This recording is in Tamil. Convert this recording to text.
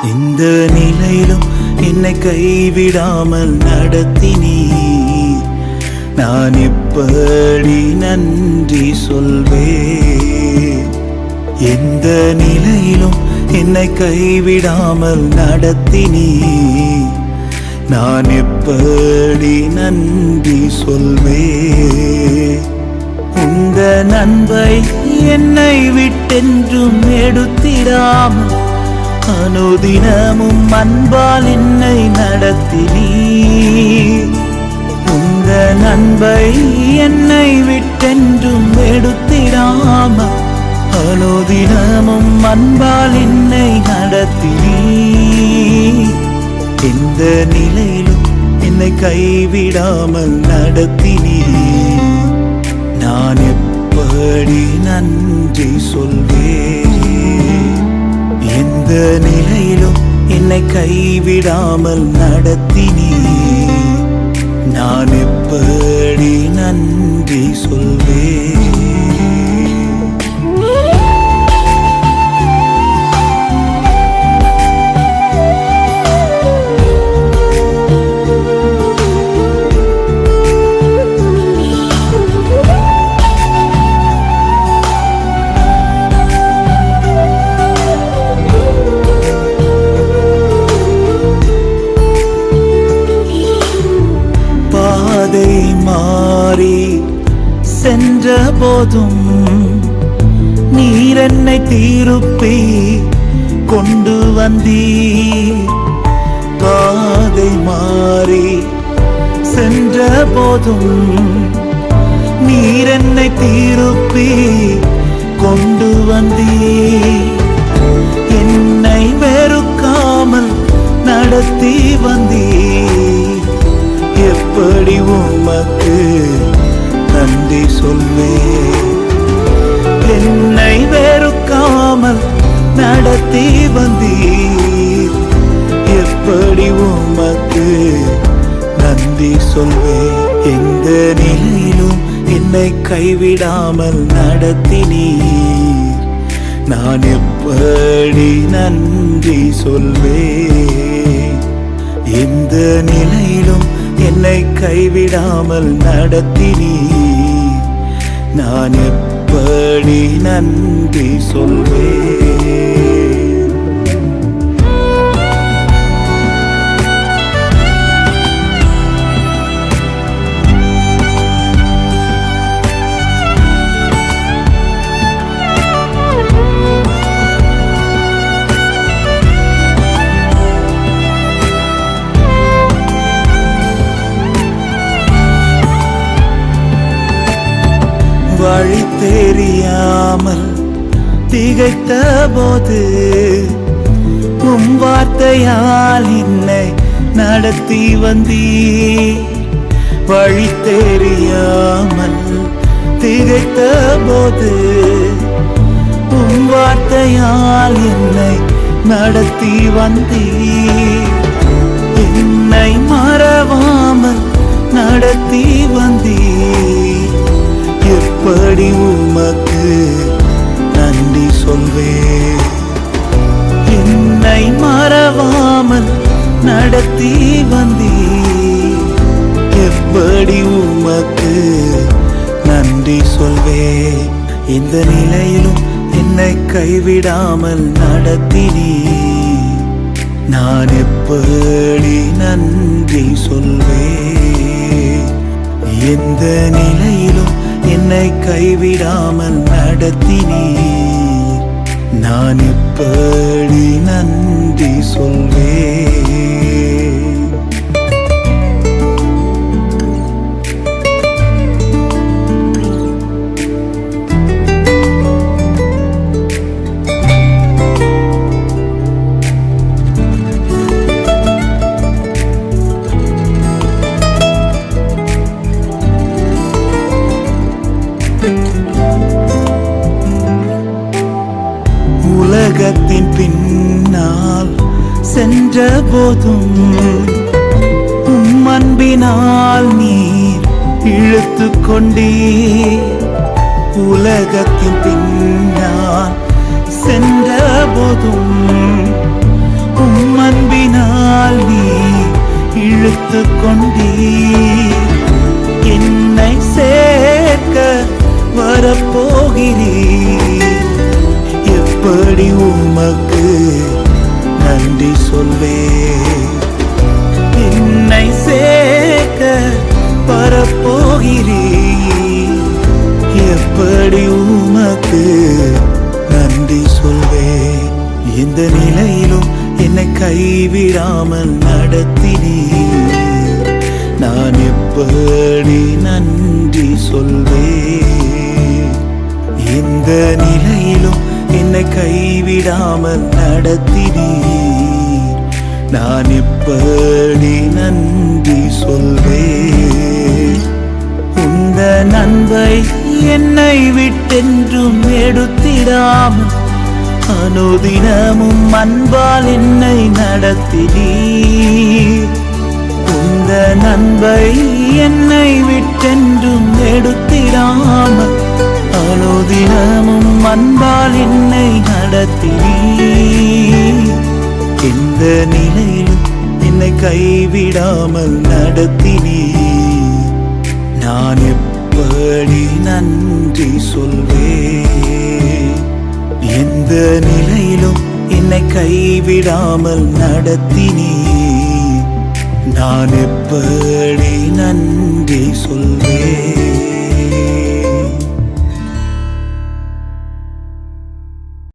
இந்த நிலையிலும் என்னை கைவிடாமல் நடத்தினீர். நான் எப்படி நன்றி சொல்வேன்? எந்த நிலையிலும் என்னை கைவிடாமல் நடத்தினீர். நான் எப்படி நன்றி சொல்வேன்? உந்த நன்மை என்னை விட்டென்றும் எடுத்திடாமல் அனுதினமும் அன்பால் என்னை நடத்தினீர். உந்த நன்மை என்னை விட்டென்றும் எடுத்திடாமல் அனுதினமும் அன்பால் என்னை நடத்தினீர். எந்த நிலையிலும் என்னை கைவிடாமல் நடத்தினீர். நான் எப்படி நன்றி சொல்வேன்? எந்த நிலையிலும் என்னை கைவிடாமல் நடத்தினீர். நான் எப்படி நன்றி சொல்வேன்? மாறி சென்ற போதும் நீர் என்னை திருப்பி கொண்டு வந்தீர். பாதை மாறி சென்ற போதும் நீர் என்னை திருப்பி கொண்டு வந்தீர். என்னை வெறுக்காமல் நடத்தி வந்தீர். எப்படி உமக்கு நன்றி சொல்வேன்? என்னை வெறுக்காமல் நடத்தி வந்தீர். எப்படி உமக்கு நன்றி சொல்வேன்? எந்த நிலையிலும் என்னை கைவிடாமல் நடத்தினீர். நான் எப்படி நன்றி சொல்வேன்? எந்த நிலையிலும் என்னை கைவிடாமல் நடத்தினீர். நான் எப்படி நன்றி சொல்வேன்? வழி தெரியாமல் திகைத்த போது உம் வார்த்தையால் என்னை நடத்தி வந்தீர். வழி தெரியாமல் திகைத்த போது உம் வார்த்தையால் என்னை நடத்தி வந்தீர். என்னை மறவாமல் நடத்தி வந்தீர். எப்படி உமக்கு நன்றி சொல்வேன்? என்னை மறவாமல் நடத்தி வந்தீர். எப்படி உமக்கு நன்றி சொல்வேன்? எந்த நிலையிலும் என்னை கைவிடாமல் நடத்தினீர். நான் எப்படி நன்றி சொல்வேன்? எந்த நிலையிலும் என்னை கைவிடாமல் நடத்தினீர். நான் எப்படி நன்றி சொல்வேன்? உலகத்தின் பின்னால் சென்ற போதும் உம் அன்பினால் நீர் இழுத்து கொண்டீர். உலகத்தின் பின்னால் சென்ற போதும் உம் அன்பினால் நீர் இழுத்து கொண்டீர். என்னை சேர்க்க வரப்போகிறீர். எப்படி உமக்கு நன்றி சொல்வேன். என்னை சேர்க்க வரப்போகிறீர். எப்படி உமக்கு நன்றி சொல்வேன். எந்த நிலையிலும் என்னை கைவிடாமல் நடத்தினீர். நான் எப்படி நன்றி சொல்வேன். எந்த நிலையிலும் என்னை கைவிடாமல் நடத்தினீர். நான் எப்படி நன்றி சொல்வேன். உந்த நன்மை என்னை விட்டென்றும் எடுத்திடாமல் அனுதினமும் அன்பால் என்னை நடத்தினீர். உந்த நன்மை என்னை விட்டென்றும் எடுத்திடாமல் அனுதினமும் அன்பால் என்னை நடத்தினீர். எந்த நிலையிலும் என்னை கைவிடாமல் நடத்தினீர். நான் எப்படி நன்றி சொல்வேன். எந்த நிலையிலும் என்னை கைவிடாமல் நடத்தினீர். நான் எப்படி நன்றி சொல்வேன்.